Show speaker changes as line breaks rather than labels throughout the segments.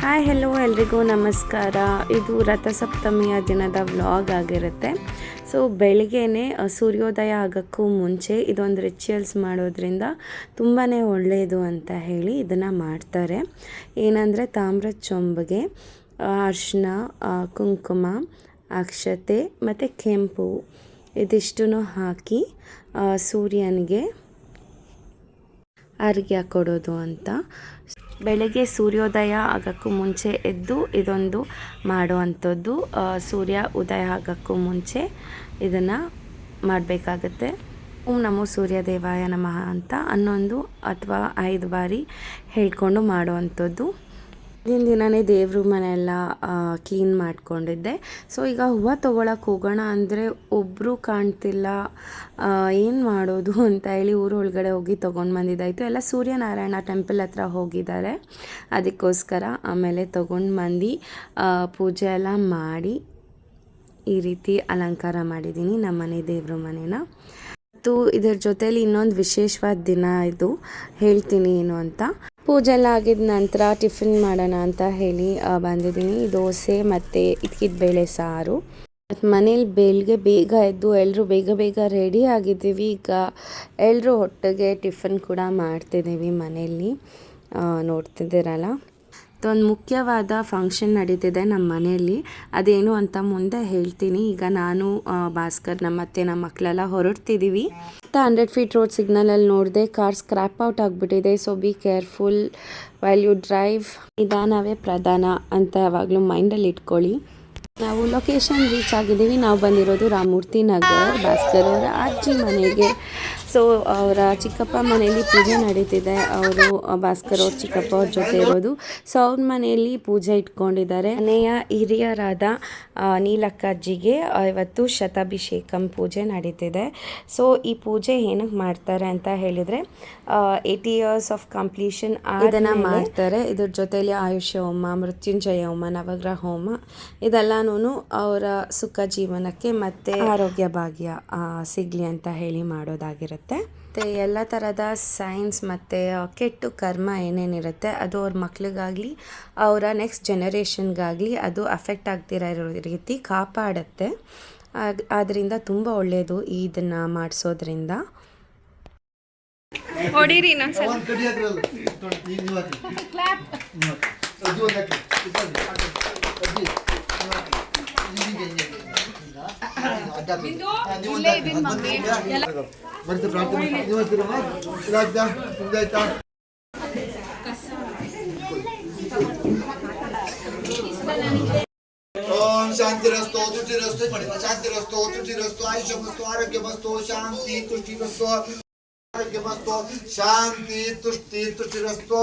Hi hello ಎಲ್ರಿಗೂ ನಮಸ್ಕಾರ. ಇದು ರಥಸಪ್ತಮಿಯ ದಿನದ ವ್ಲಾಗ್ ಆಗಿರುತ್ತೆ. ಸೊ ಬೆಳಿಗ್ಗೆನೇ ಸೂರ್ಯೋದಯ ಆಗೋಕ್ಕೂ ಮುಂಚೆ ಇದೊಂದು ರಿಚುವಲ್ಸ್ ಮಾಡೋದ್ರಿಂದ ತುಂಬಾ ಒಳ್ಳೆಯದು ಅಂತ ಹೇಳಿ ಇದನ್ನು ಮಾಡ್ತಾರೆ. ಏನಂದರೆ ತಾಮ್ರದ ಚೊಂಬಿಗೆ ಅರಿಶಿನ, ಕುಂಕುಮ, ಅಕ್ಷತೆ ಮತ್ತು ಕೆಂಪು ಇದಿಷ್ಟನ್ನು ಹಾಕಿ ಸೂರ್ಯನಿಗೆ ಅರ್ಘ್ಯ ಕೊಡೋದು ಅಂತ. ಬೆಳಗ್ಗೆ ಸೂರ್ಯೋದಯ ಆಗೋಕ್ಕೂ ಮುಂಚೆ ಎದ್ದು ಇದೊಂದು ಮಾಡುವಂಥದ್ದು. ಸೂರ್ಯ ಉದಯ ಆಗೋಕ್ಕೂ ಮುಂಚೆ ಇದನ್ನು ಮಾಡಬೇಕಾಗತ್ತೆ. ಓಂ ನಮೋ ಸೂರ್ಯ ದೇವಾಯ ನಮಃ ಅಂತ 11 ಅಥವಾ 5 ಬಾರಿ ಹೇಳ್ಕೊಂಡು ಮಾಡುವಂಥದ್ದು. ಹಿಂದಿನ ದಿನವೇ ದೇವ್ರ ಮನೆಯೆಲ್ಲ ಕ್ಲೀನ್ ಮಾಡ್ಕೊಂಡಿದ್ದೆ. ಸೊ ಈಗ ಹೂವು ತೊಗೊಳಕ್ಕೆ ಹೋಗೋಣ ಅಂದರೆ ಒಬ್ಬರು ಕಾಣ್ತಿಲ್ಲ, ಏನು ಮಾಡೋದು ಅಂತ ಹೇಳಿ ಊರೊಳಗಡೆ ಹೋಗಿ ತೊಗೊಂಡು ಬಂದಿದ್ದಾಯಿತು. ಎಲ್ಲ ಸೂರ್ಯನಾರಾಯಣ ಟೆಂಪಲ್ ಹತ್ರ ಹೋಗಿದ್ದಾರೆ, ಅದಕ್ಕೋಸ್ಕರ ಆಮೇಲೆ ತೊಗೊಂಡು ಬಂದು ಪೂಜೆ ಎಲ್ಲ ಮಾಡಿ ಈ ರೀತಿ ಅಲಂಕಾರ ಮಾಡಿದ್ದೀನಿ ನಮ್ಮನೆ ದೇವ್ರ ಮನೇನ. ಮತ್ತು ಇದರ ಜೊತೆಯಲ್ಲಿ ಇನ್ನೊಂದು ವಿಶೇಷವಾದ ದಿನ ಇದು, ಹೇಳ್ತೀನಿ ಏನು ಅಂತ. ಪೂಜೆ ಎಲ್ಲ ಆಗಿದ ನಂತರ ಟಿಫಿನ್ ಮಾಡೋಣ ಅಂತ ಹೇಳಿ ಬಂದಿದ್ದೀನಿ. ದೋಸೆ ಮತ್ತು ಇದ್ಕಿದ ಬೇಳೆ ಸಾರು. ಮನೇಲಿ ಬೆಳಿಗ್ಗೆ ಬೇಗ ಎದ್ದು ಎಲ್ಲರೂ ಬೇಗ ರೆಡಿ ಆಗಿದ್ದೀವಿ. ಈಗ ಎಲ್ಲರೂ ಒಟ್ಟಿಗೆ ಟಿಫಿನ್ ಕೂಡ ಮಾಡ್ತಿದ್ದೀವಿ ಮನೆಯಲ್ಲಿ, ನೋಡ್ತಿದ್ದೀರಲ್ಲ. ಒಂದು ಮುಖ್ಯವಾದ ಫಂಕ್ಷನ್ ನಡೀತಿದೆ ನಮ್ಮ ಮನೆಯಲ್ಲಿ, ಅದೇನು ಅಂತ ಮುಂದೆ ಹೇಳ್ತೀನಿ. ಈಗ ನಾನು ಭಾಸ್ಕರ್ ನಮ್ಮತ್ತೆ ನಮ್ಮ ಮಕ್ಕಳೆಲ್ಲ ಹೊರಡ್ತಿದ್ದೀವಿ. 100 ಫೀಟ್ ರೋಡ್ ಸಿಗ್ನಲಲ್ಲಿ ನೋಡಿದೆ ಕಾರ್ ಸ್ಕ್ರ್ಯಾಪ್ ಔಟ್ ಆಗಿಬಿಟ್ಟಿದೆ. So be careful while you drive. ನಿಧಾನವೇ ಪ್ರಧಾನ ಅಂತ ಯಾವಾಗಲೂ ಮೈಂಡಲ್ಲಿ ಇಟ್ಕೊಳ್ಳಿ. ನಾವು ಲೊಕೇಶನ್ ರೀಚ್ ಆಗಿದ್ದೀವಿ. ನಾವು ಬಂದಿರೋದು ರಾಮಮೂರ್ತಿ ನಗರ್, ಭಾಸ್ಕರ್ ಅವರ ಅಜ್ಜಿ ಮನೆಗೆ. ಸೊ ಅವರ ಚಿಕ್ಕಪ್ಪ ಮನೆಯಲ್ಲಿ ಪೂಜೆ ನಡೀತಿದೆ. ಅವರು ಭಾಸ್ಕರ್ ಅವ್ರ ಚಿಕ್ಕಪ್ಪ ಅವ್ರ ಜೊತೆ ಇರೋದು. ಸೊ ಅವ್ರ ಮನೆಯಲ್ಲಿ ಪೂಜೆ ಇಟ್ಕೊಂಡಿದ್ದಾರೆ. ಮನೆಯ ಹಿರಿಯರಾದ ನೀಲಕ್ಕಜ್ಜಿಗೆ ಇವತ್ತು ಶತಾಭಿಷೇಕಂ ಪೂಜೆ ನಡೀತಿದೆ. ಸೊ ಈ ಪೂಜೆ ಏನಕ್ಕೆ ಮಾಡ್ತಾರೆ ಅಂತ ಹೇಳಿದರೆ 80 years ಆಫ್ ಕಂಪ್ಲೀಷನ್ ಇದನ್ನು ಮಾಡ್ತಾರೆ. ಇದ್ರ ಜೊತೆಯಲ್ಲಿ ಆಯುಷ್ಯ ಹೋಮ, ಮೃತ್ಯುಂಜಯ ಹೋಮ, ನವಗ್ರಹ ಹೋಮ ಇದೆಲ್ಲನೂ ಅವರ ಸುಖ ಜೀವನಕ್ಕೆ ಮತ್ತು ಆರೋಗ್ಯ ಭಾಗ್ಯ ಸಿಗಲಿ ಅಂತ ಹೇಳಿ ಮಾಡೋದಾಗಿರುತ್ತೆ. ಮತ್ತು ಎಲ್ಲ ಥರದ ಸೈನ್ಸ್ ಮತ್ತು ಕೆಟ್ಟು ಕರ್ಮ ಏನೇನಿರುತ್ತೆ ಅದು ಅವ್ರ ಮಕ್ಳಿಗಾಗಲಿ ಅವರ ನೆಕ್ಸ್ಟ್ ಜನರೇಷನ್ಗಾಗಲಿ ಅದು ಅಫೆಕ್ಟ್ ಆಗ್ತಿರೋ ರೀತಿ ಕಾಪಾಡುತ್ತೆ. ಆದ್ದರಿಂದ ತುಂಬ ಒಳ್ಳೆಯದು ಇದನ್ನು ಮಾಡಿಸೋದ್ರಿಂದ.
ಹೊಡೀರಿ
ओम शांतिरस्तो तुष्टिरस्तो शांतिरस्तो तुष्टिरस्तो आयुष्यमस्तो आरोग्यमस्तो शांति तुष्टिरस्तो आरोग्यमस्तो शांति तुष्टि तुष्टिरस्तो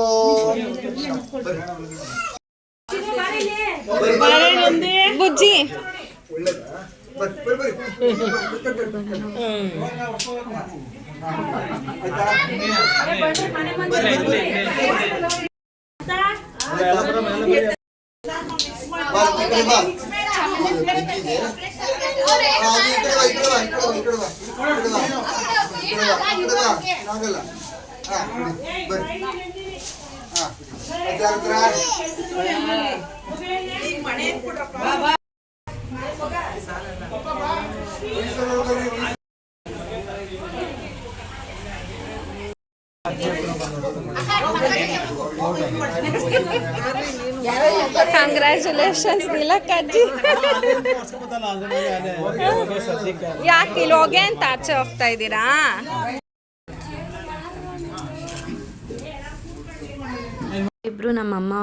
ಬುಜ್ಜಿ ಕಂಗ್ರ್ಯಾಚುಲೇಷನ್ಸ್ ನೀಲಕ್ಕಜ್ಜಿ. ಯಾಕೆ ಇಲ್ಲೋಗೆ ಅಂತ ಆಚೆ ಹೋಗ್ತಾ ಇದ್ದೀರಾ?
ಇಬ್ಬರು ನಮ್ಮ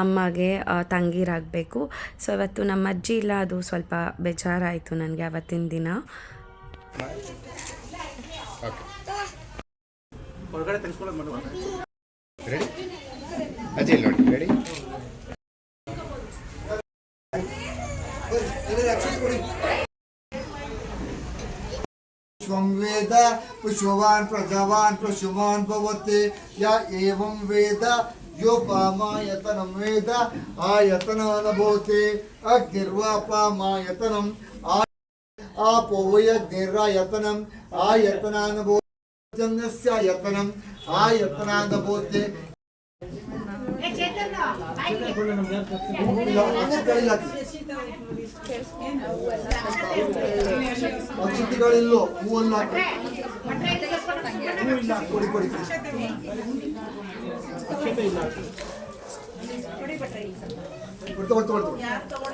ಅಮ್ಮಗೆ ತಂಗಿರಾಗಬೇಕು. ಸೊ ಇವತ್ತು ನಮ್ಮ ಅಜ್ಜಿ ಇಲ್ಲ, ಅದು ಸ್ವಲ್ಪ ಬೇಜಾರಾಯಿತು ನನಗೆ ಅವತ್ತಿನ ದಿನ.
वेद पुष्पवान् प्रजावान् पशुमान् भवति या एवं वेद यो पामायतनं वेद आयतनान् भवति अग्निर्वा पामायतनम् आपो वयग्निरायतनम् आयतनान् भवति जन्यस्यायतनम् आयतनान् भवति ಅಕ್ಷತೆಗಳಿಲ್ಲೋ ಹೂವನ್ನ ಕೊಡಿ ಕೊಡಿ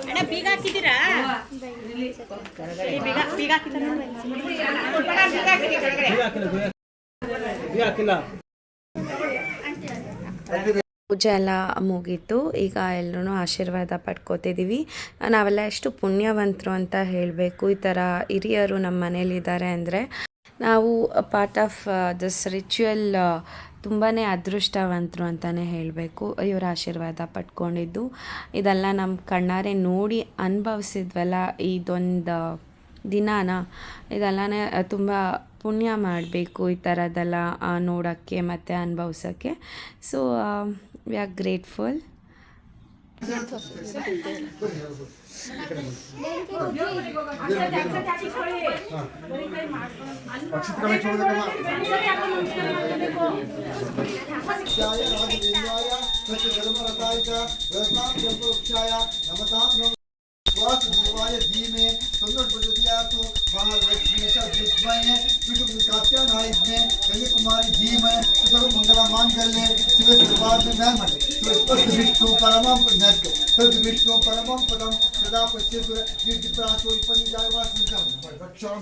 ಅಣ್ಣ ಬೀಗ ಹಾಕಿದ್ದೀರಾ ಬೀಗ ಹಾಕಿಲ್ಲ
ಪೂಜೆ ಎಲ್ಲ ಮುಗೀತು. ಈಗ ಎಲ್ಲರೂ ಆಶೀರ್ವಾದ ಪಡ್ಕೋತಿದ್ದೀವಿ. ನಾವೆಲ್ಲ ಎಷ್ಟು ಪುಣ್ಯವಂತರು ಅಂತ ಹೇಳಬೇಕು. ಈ ಥರ ಹಿರಿಯರು ನಮ್ಮ ಮನೇಲಿದ್ದಾರೆ ಅಂದರೆ ನಾವು ಪಾರ್ಟ್ ಆಫ್ ದಿಸ್ ರಿಚುವಲ್ ತುಂಬಾ ಅದೃಷ್ಟವಂತರು ಅಂತಲೇ ಹೇಳಬೇಕು. ಇವರ ಆಶೀರ್ವಾದ ಪಡ್ಕೊಂಡಿದ್ದು ಇದೆಲ್ಲ ನಮ್ಮ ಕಣ್ಣಾರೆ ನೋಡಿ ಅನುಭವಿಸಿದ್ವಲ್ಲ ಇದೊಂದು ದಿನಾನ, ಇದೆಲ್ಲನೇ ತುಂಬ ಪುಣ್ಯ ಮಾಡಬೇಕು ಈ ಥರದ್ದೆಲ್ಲ ನೋಡೋಕ್ಕೆ ಮತ್ತು ಅನುಭವಿಸೋಕ್ಕೆ. So we are grateful.
वासुदेवाय धीमे तन्नो प्रचोदयात् महालक्ष्मी च विद्महे विष्णुकात्यायनाय कन्याकुमारी धीमे सर्वमंगलमांगल्ये शिवे सर्वार्थ में स्वस्थ विष्णु परमं पुण्यक सद विष्णु परमं पदं सदा पश्यतु कीर्तिप्रासो विपन्निजायवा संकल्प रक्षां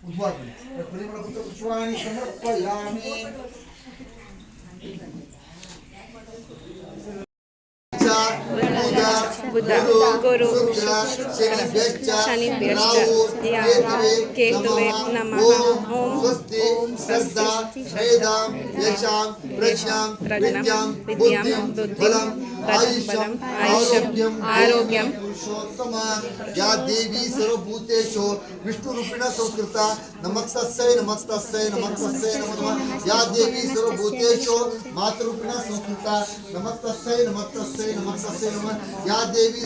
उद्वाटन परिमलपुत्र पुष्पाणि समर्पयामि.
बुध गुरु शनिभ्यश्च केतुवे नमः. ओम स्वस्ति श्रद्धां यशां प्रज्ञां विद्यां बुद्धिं बलं आयुष्यम् आरोग्यं.
या देवी सर्वभूतेषु विष्णुरूपेण संस्कृता नमस्तस्यै नमस्तस्यै नमस्तस्यै नमः. या देवी सर्वभूतेषु मातृरूपेण संस्कृता नमस्तस्यै नमस्तस्यै नमस्तस्यै नमः. या देवी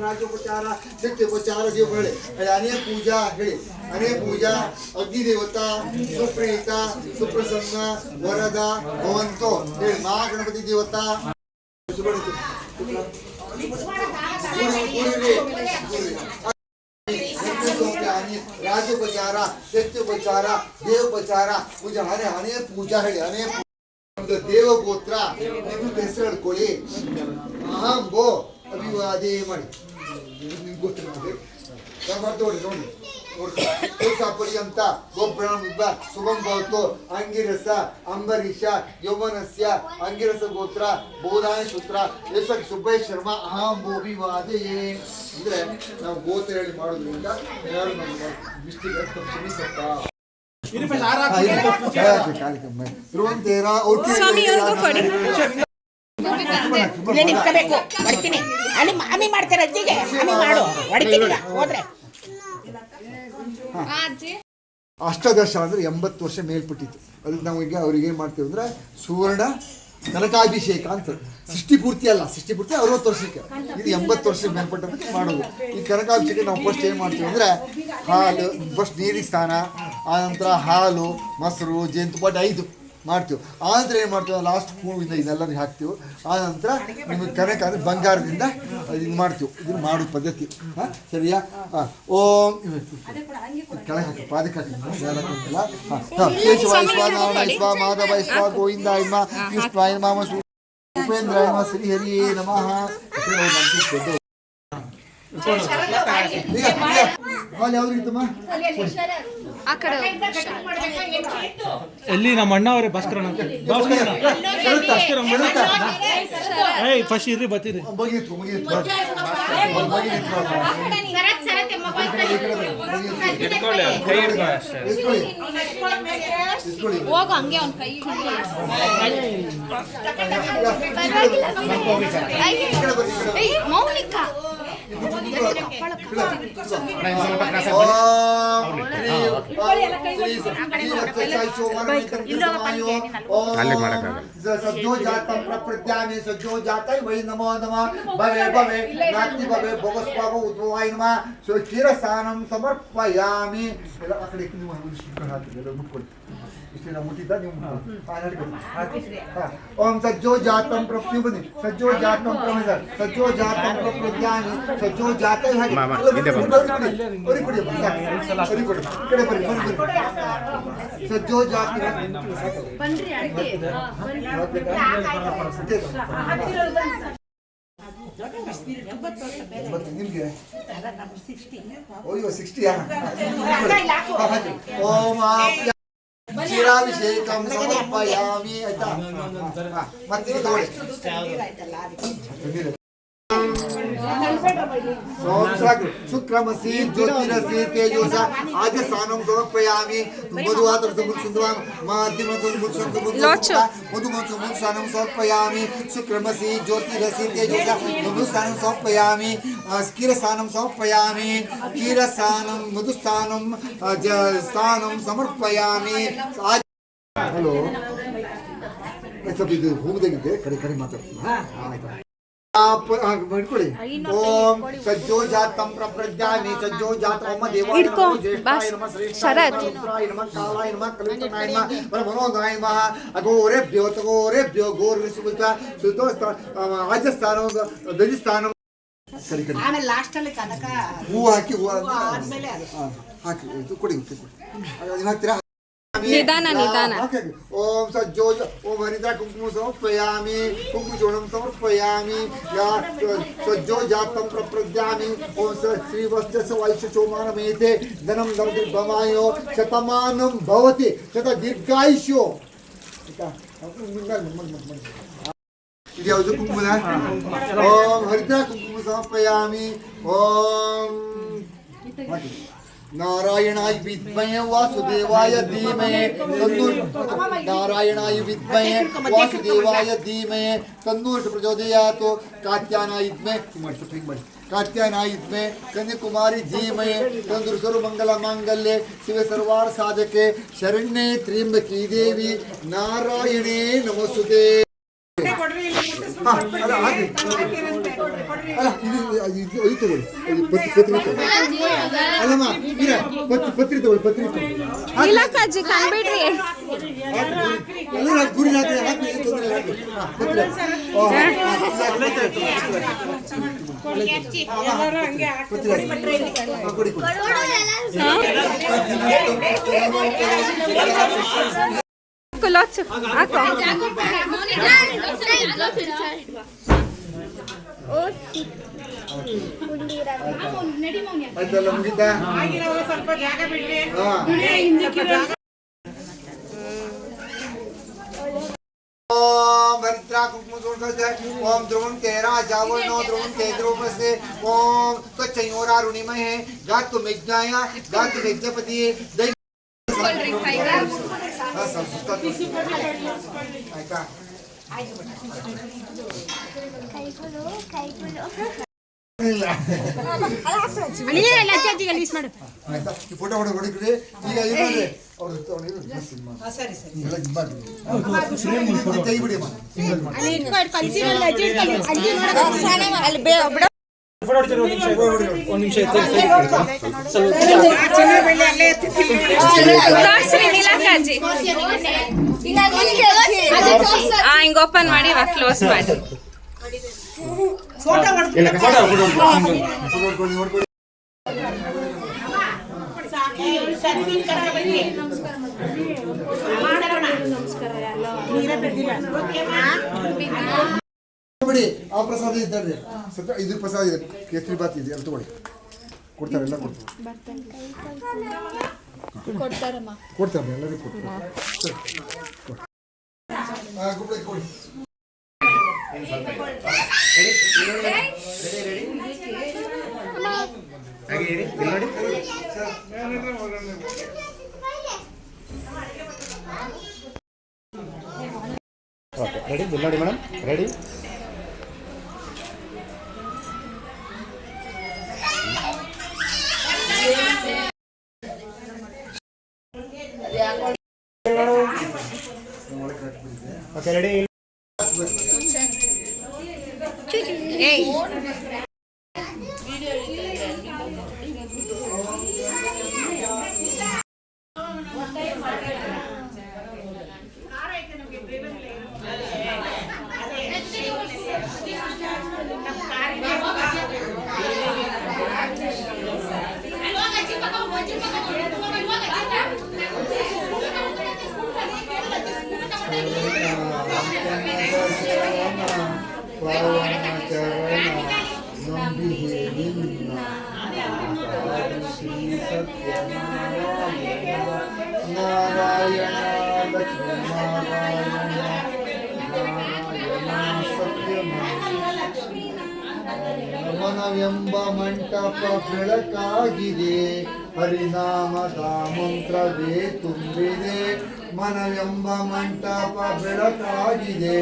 राजोपचार नित्योपचार ಹೇಳಿ ಅನೇ ಪೂಜಾ ಹೇಳಿ ಅನೇ ಪೂಜಾ ಅಗ್ನಿ ದೇವತಾ ಸುಪ್ರೀತ ಸುಪ್ರಸನ್ನ ವರದ ಭವಂತೋ ಹೇಳಿ ಮಹಾಗಣಪತಿ ದೇವತಾ ರಾಜೋಪಚಾರ ನಿತ್ಯೋಪಚಾರ ದೇವೋಪಚಾರ ಪೂಜಾ ಅನೇ ಪೂಜಾ ಹೇಳಿ ಅನೇ ದೇವಗೋತ್ರ ಹೆಸರು ಹೇಳ್ಕೊಳ್ಳಿ. ಅಹಂಬೋ ಅಭಿವಾದೇ ಮಾಡಿ ಗೊತ್ತಿರ್ತದೆ ನೋಡಿ ನೋಡಿ ಪರ್ಯಂತ ಗೋಬ್ರಾಹ್ಮ ಶುಭಂ ಭವತು ಅಂಗಿರಸ ಅಂಬರೀಷ ಯೌವನಸ್ಯ ಅಂಗಿರಸ ಗೋತ್ರ ಬೋಧಾಯ ಸೂತ್ರ ಯಶಕ್ ಸುಬ್ಬೈ ಶರ್ಮಾ ಅಹಂಬೋಭಿವಾದಯೇ ಅಂದ್ರೆ ನಾವು ಗೋತ್ರ ಹೇಳಿ ಮಾಡೋದ್ರಿಂದ ಯಾರು ನಮ್ಮ ಮಿಸ್ಟೇಕ್ ಕ್ಷಮಿಸಪ್ಪ.
ನಿಂತ್ಕೋಬೇಕು ಹೊಡಿತೀನಿ ಅಲ್ಲಿ ಅಮ್ಮಿ ಮಾಡ್ತಾರೆ ಅಜ್ಜಿಗೆ ಅಮ್ಮಿ ಮಾಡು ಹೊಡಿತೀನಿ ಹೋದ್ರೆ.
ಅಷ್ಟಾದಶ ಅಂದ್ರೆ 80 ವರ್ಷ ಮೇಲ್ಪಟ್ಟಿತ್ತು. ಅದಕ್ಕೆ ನಾವು ಈಗ ಅವ್ರಿಗೆ ಏನು ಮಾಡ್ತೀವಿ ಅಂದ್ರೆ ಸುವರ್ಣ ಕನಕಾಭಿಷೇಕ ಅಂತ. ಸೃಷ್ಟಿ ಪೂರ್ತಿ ಅಲ್ಲ, ಸೃಷ್ಟಿ ಪೂರ್ತಿ 60 ವರ್ಷಕ್ಕೆ, ಇದು 80 ವರ್ಷ ಮೇಲ್ಪಟ್ಟದಕ್ಕೆ ಮಾಡೋದು. ಈ ಕನಕಾಭಿಷೇಕ ನಾವು ಫಸ್ಟ್ ಏನು ಮಾಡ್ತೀವಿ ಅಂದರೆ ಹಾಲು ಫಸ್ಟ್ ನೀರಿನ ಸ್ನಾನ, ಆನಂತರ ಹಾಲು ಮೊಸರು ಜೇನುತುಪ್ಪ 5 ಮಾಡ್ತೀವಿ. ಆನಂತರ ಏನು ಮಾಡ್ತೀವಿ ಲಾಸ್ಟ್ ಹೂವಿಂದ ಇದೆಲ್ಲರಿಗೆ ಹಾಕ್ತೀವಿ. ಆನಂತರ ನಿಮಗೆ ಕನಕ ಅಂದರೆ ಬಂಗಾರದಿಂದ ಇದು ಮಾಡ್ತೀವಿ. ಇದನ್ನು ಮಾಡೋ ಪದ್ಧತಿ ಸರಿಯಾ? ಓಂ ಕೆಳಗೆ ಹಾಕಿ ಪಾದಕ್ಕೆ ಹಾಕಿ ಕೇಶವ ಇಸ್ವಾ ನಾರಾಯಣ ಇಸ್ವಾ ಮಾಧವ ಇಸ್ವಾ ಗೋವಿಂದ ಇಮ್ಮ ಕೃಷ್ಣಾಯ ನಮ ಉಪೇಂದ್ರ ನಮ ಶ್ರೀ ಹರಿ ನಮಃ. ಯಾವ್ದಿತ್ತಮ್ಮ
ಎಲ್ಲಿ ನಮ್ಮ ಅಣ್ಣ ಅವರೇ ಭಾಸ್ಕರಣ್ಣ ಫಸ್ಟ್ ಇರ್ರಿ ಬತ್ತೀರಿ
ಹೋಗು ಹಂಗೆ ಅವ್ನ ಕೈ ಮೌನಿಕಾ
सज्जो जातम प्रप्रज्ञा में सज्जो जाता है वही नमो नमः भवे भवे नाति भवे भोगस्वागो उद्भवाय नमः क्षीरसानं समर्पयामि. ಇಷ್ಟು ನಾವು ಮುಟ್ಟಿದ್ದ ನೀವು ಓಂ ಸಜ್ಜೋ ಜಾತಂ ಪ್ರಪ್ಯು ಬನ್ನಿ ಸಜ್ಜೋ ಜಾತಂ ಪ್ರಮಿದ ಸಜ್ಜೋ ಜಾತಂ ಪ್ರಪ್ರಜ್ಞಾನಿ ಸಜ್ಜೋ ಜಾತ ಹಾಗೆ ಕೊಡಿ ಕೊಡಿ ಕೊಡಿ ಕೊಡಿ ಕಡೆ ಬರ್ರಿ ಬನ್ನಿ ಸಜ್ಜೋ ಜಾತ ಬನ್ರಿ ಅಡ್ಡಿ ನಿಮ್ಗೆ ಅಯ್ಯೋ 60 ಓಂ ಕ್ಷೀರಾಭಿಷೇಕಂ ಸಮರ್ಪಯಾಮಿ ಆಯ್ತಾ ಮತ್ತೆ ತಗೊಳ್ಳಿ ಶುಕ್ರಮಸಿ ಜ್ಯೋತಿರಸಿ ತೇಜೋಸ ಆದ್ಯ ಸ್ನಾನಂ ಸಮರ್ಪಯಾಮಿ ಮಧುವಾತರ ಸಮುದ್ರಂ ಮಾಧ್ಯಮ ಮಧು ಸ್ನಾನಂ ಸಮರ್ಪಯಾಮಿ ಶುಕ್ರಮಸಿ ಜ್ಯೋತಿರಸಿ ತೇಜೋಸ ಮಧು ಸ್ನಾನಂ ಸಮರ್ಪಯಾಮಿ ಕ್ಷೀರಸ್ನಾನಂ ಸಮರ್ಪಯಾಮಿ ಕ್ಷೀರಸ್ನಾನಂ ಮಧುಸ್ನಾನಂ ಸ್ನಾನಂ ಸಮರ್ಪಯಾಮಿ. ಹಲೋ ಸ್ವಲ್ಪ ಇದು ಹೋಗದಾಗಿದೆ ಕಡೆ ಕಡೆ ಮಾತಾಡ್ತೀನಿ ಮಾಡ್ಕೊಳ್ಳಿ. ಓಂ ಸಜ್ಜೋ ಜಾತಂ ಪ್ರಪ್ರಜ್ಞಾನಿ ಸಜ್ಜೋ ಜಾತ ಓಂ ದೇವಾಯ ನಮೋ ಜ್ಯೇಷ್ಠಾಯ ನಮಃ ಶ್ರೇಷ್ಠಾಯ ನಮಃ ರುದ್ರಾಯ ನಮಃ ಕಾಲಾಯ ನಮಃ ಕಲ್ಪನಾಯ ನಮಃ ಮನೋಗಾಯ ನಮಃ ಅಘೋರೇಭ್ಯೋ ತಗೋರೇಭ್ಯೋ ಗೋರ್ವಿಸುತ ಸುದೋಸ್ತ ರಾಜಸ್ಥಾನ ದಜಿಸ್ಥಾನ ಕಡಿ ಕಡಿ
ಆಮೇಲೆ ಲಾಸ್ಟ್ ಅಲ್ಲಿ ಕನಕ
ಹೂ ಹಾಕಿ ಹೂ
ಆದ್ಮೇಲೆ
ಹಾಕಿ ಇದು ಕೊಡಿ ಕೊಡಿ ಹಾಕ್ತೀರಾ
ನಿಧಾನ ನಿಧಾನ.
ಓಂ ಸಜ್ಜೋ ಓಂ ಹರಿದ್ರಾ ಕುಂಕುಮ ಸಮರ್ಪಯಾಮಿ ಕುಂಕುಮಚೂರ್ಣಂ ಸಮರ್ಪಯಾಮಿ ಸಜ್ಜೋ ಜಾತಂ ಪ್ರಪ್ರಜ್ಞಾಮಿ ಓಂ ಶ್ರೀವತ್ಸ ವೈಶ್ವಚೋಮಾನಮೇತೆ ಧನಂ ಧರ್ಮಮಾಯೋ ಶತಮಾನಂ ಭವತಿ ಶತ ದೀರ್ಘಾಯುಷ್ಯೋ. ಇದು ಯಾವುದು ಕುಂಕುಮದ? ಓಂ ಹರಿದ್ರಾ ಕುಂಕುಮ ಸಮರ್ಪಯಾಮಿ. ಓಂ नारायणाय विद्महे वासुदेवाय धीमहि नारायणाय विद्महे वासुदेवाय धीमहि तन्नूर प्रचोदयात् कात्यायनाय विद्महे कात्यायनाय विद्महे कन्याकुमारी धीमहि तन्नूर सर्वमंगल मांगल्ये शिवे सर्वार्थ साधके शरण्ये त्र्यंबके देवी नारायणे नमोस्तुते. ಅಲ್ಲಮ್ಮ ಪತ್ರಿ ತಗೊಳ್ಳಿ ಪತ್ರಿ
ಇಲಾಖಾಜಿ ಕಂಡ್ಬಿಡ್ರಿ.
ಗುರಿ ಹಾಕಿ ತೊಂದರೆ ಕೊಡಿ
ಕುಲೋಚು ಹಾಕೋ.
ಆಯ್ತಲ್ಲ ಮುಗಿತಾ? ओम भरित्रा कुंकुम सोड़ते ओम ध्रुवं तेरा जावनो ध्रुवं ते ध्रुवसे ओम तो चयोरा रुणिमय है गातु मेघ्नाया गातु मेघपति दै हां सब सुस्ता आयका
ಅಳಿ ಎಲ್ಲ ಅಜ್ಜಿಗೆ ಲೀಸ್ ಮಾಡು.
ಆಯ್ತಾ ಈ ಫೋಟೋ ಹೊಡಿಕ್ರಿ ಈಗ ಇರೋದೆ ಅವರು ತಗೊಂಡಿರು ಸಿನಿಮಾ ಸರಿ ಸರಿ ಎಲ್ಲ ಜಿಬ್ಬಾಡಿ ಕೈ ಬಿಡಿ ಅಮ್ಮ
ಅಲ್ಲಿ ಇಟ್ಕೊಂಡು ಕಲ್ಸಿರಲ್ಲ ಅಜ್ಜಿ ಅಜ್ಜಿ ನೋಡು ಅಲ್ಲಿ ಬೇ ಬಿಡು.
ಫೋಟೋ ಹೊಡಿತೀರಿ ಒಂದು ನಿಮಿಷ
ಇಲಾಖಾಜಿ ಹಿಂಗ ಓಪನ್ ಮಾಡಿ ಇವಾಗ ಕ್ಲೋಸ್ ಮಾಡಿ.
ಫೋಟೋ
ನೋಡ್ಕೊಳ್ಳಿ ಬಿಡಿ. ಆ ಪ್ರಸಾದ ಇದ್ದಾರೆ ಇದ್ರ ಪ್ರಸಾದ ಇದೆ ಕೇಸರಿ ಬಾತ್ ಇದೆ ಅಂತ ತಗೊಳ್ಳಿ ಕೊಡ್ತಾರೆ ಎಲ್ಲ ಕೊಡ್ತಾರೆ ಎಲ್ಲರಿಗೂ ಕೊಡಿ.
ರೆಡಿ ಬಿಲ್ ನೋಡಿ ಮೇಡಮ್ ರೆಡಿ. Okay ready.
ಪಾವನ ಚರಣ ನಂಬಿಹೆ ನಿನ್ನ ಶ್ರೀ ಸತ್ಯನಾರಾಯಣ ನಾರಾಯಣ ಲಕ್ಷ್ಮೀ ನಾರಾಯಣ ನಾರಾಯಣ ಮನವೆಂಬ ಮಂಟಪ ಬೆಳಕಾಗಿದೆ ಹರಿನಾಮದ ಮಂತ್ರವೇ ತುಂಬಿದೆ ಮನವೆಂಬ ಮಂಟಪ ಬೆಳಕಾಗಿದೆ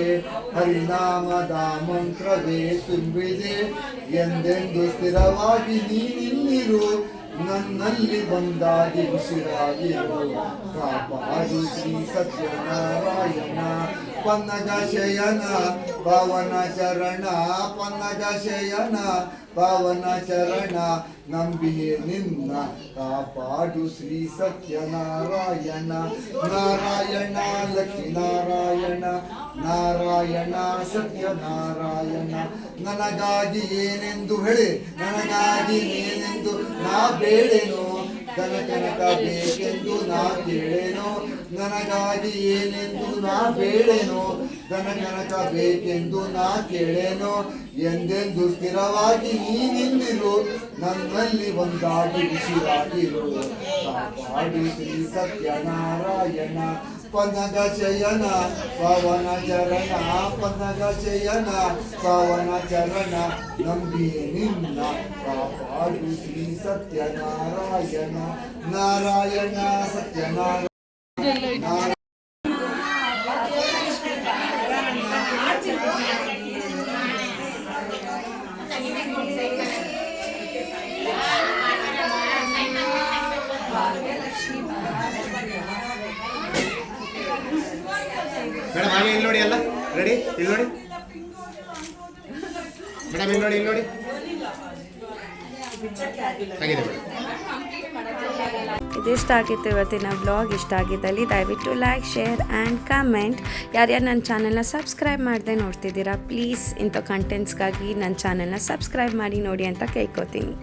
ಹರಿನಾಮದ ಮಂತ್ರವೇ ತುಂಬಿದೆ ಎಂದೆಂದು ಸ್ಥಿರವಾಗಿ ನೀನಿರು ನನ್ನಲ್ಲಿ ಬಂದಾಗಿ ಉಸಿರಾಗಿರು ಕಾಪಾಡು ಶ್ರೀ ಸತ್ಯನಾರಾಯಣ ಪನ್ನಗ ಶಯನ ಪಾವನ ಚರಣ ಪನ್ನಗ ಶಯನ ಪಾವನ ಚರಣ ನಂಬಿಹೆ ನಿನ್ನ ಕಾಪಾಡು ಶ್ರೀ ಸತ್ಯನಾರಾಯಣ ನಾರಾಯಣ ಲಕ್ಷ್ಮೀ ನಾರಾಯಣ ನಾರಾಯಣ ಸತ್ಯನಾರಾಯಣ ನನಗಾಗಿ ಏನೆಂದು ಹೇಳಿ ನನಗಾಗಿ ಏನೆಂದು ನಾ ಬೇಡೇನೋ ಕನಕ ಬೇಕೆಂದು ನಾ ಕೇಳೇನೋ ನನಗಾಗಿ ಏನೆಂದು ನಾ ಬೇಡೇನೋ ಕನಕ ಬೇಕೆಂದು ನಾ ಕೇಳೇನೋ ಎಂದೆಂದು ಸ್ಥಿರವಾಗಿ ನೀನಿರು ನನ್ನಲ್ಲಿ ಒಂದಾಗಿ ಬಿಸಿರಾಗಿರು ಕಾಪಾಡು ಶ್ರೀ ಸತ್ಯನಾರಾಯಣ ಪನ್ನಗ ಶಯನ ಪಾವನ ಚರಣ ಪನ್ನಗ ಶಯನ ಪಾವನ ಚರಣ ನಂಬಿಯೇ ನಿನ್ನ ಕಾಪಾಡು ಶ್ರೀ ಸತ್ಯನಾರಾಯಣ ನಾರಾಯಣ ಸತ್ಯನಾರಾಯಣ
ಮೇಡಮ್ ಹಾಗೆ ಇಲ್ಲಿ ನೋಡಿ ಅಲ್ಲ ರೆಡಿ ಇಲ್ಲಿ ನೋಡಿ ಮೇಡಮ್ ಇಲ್ಲಿ ನೋಡಿ ಆಗಿದೆ ಮೇಡಮ್.
ಇದಿಷ್ಟ ಆಗಿತ್ತು ಇವತ್ತಿನ ಬ್ಲಾಗ್. ಇಷ್ಟ ಆಗಿದ್ದಲ್ಲಿ ದಯವಿಟ್ಟು ಲೈಕ್ ಶೇರ್ ಆ್ಯಂಡ್ ಕಮೆಂಟ್. ಯಾರ್ಯಾರು ನನ್ನ ಚಾನಲ್ನ ಸಬ್ಸ್ಕ್ರೈಬ್ ಮಾಡದೆ ನೋಡ್ತಿದ್ದೀರಾ ಪ್ಲೀಸ್ ಇಂಥ ಕಂಟೆಂಟ್ಸ್ಗಾಗಿ ನನ್ನ ಚಾನಲ್ನ ಸಬ್ಸ್ಕ್ರೈಬ್ ಮಾಡಿ ನೋಡಿ ಅಂತ ಕೇಳ್ಕೊತೀನಿ.